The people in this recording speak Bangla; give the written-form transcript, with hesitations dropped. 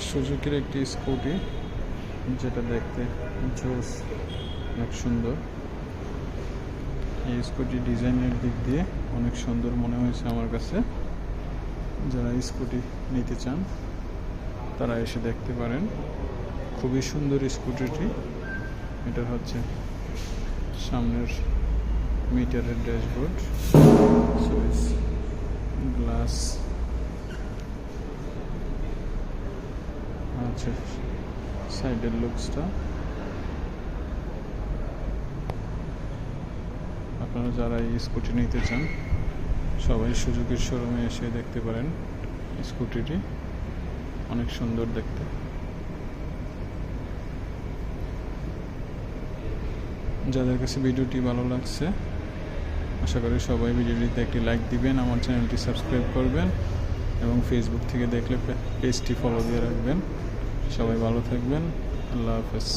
সুজুকির একটি স্কুটি, যেটা দেখতে জোস, অনেক সুন্দর। এই স্কুটি ডিজাইনের দিক দিয়ে অনেক সুন্দর মনে হয়েছে আমার কাছে। যারা স্কুটি নিতে চান তারা এসে দেখতে পারেন। খুবই সুন্দর স্কুটিটি। এটা হচ্ছে সামনের মিটারের ড্যাশবোর্ড, সুইচ, গ্লাস আছে, সাইডের লুকসটা। আপনারা যারা এই স্কুটি নিতে চান সবাই সুজুকির শোরুমে এসে দেখতে পারেন। স্কুটিটি অনেক সুন্দর দেখতে। যাদের কাছে ভিডিওটি ভালো লাগছে, আশা করি সবাই ভিডিওটিতে একটি লাইক দিবেন, আমার চ্যানেলটি সাবস্ক্রাইব করবেন এবং ফেসবুক থেকে দেখলে পেজটি ফলো দিয়ে রাখবেন। সবাই ভালো থাকবেন। আল্লাহ হাফেজ।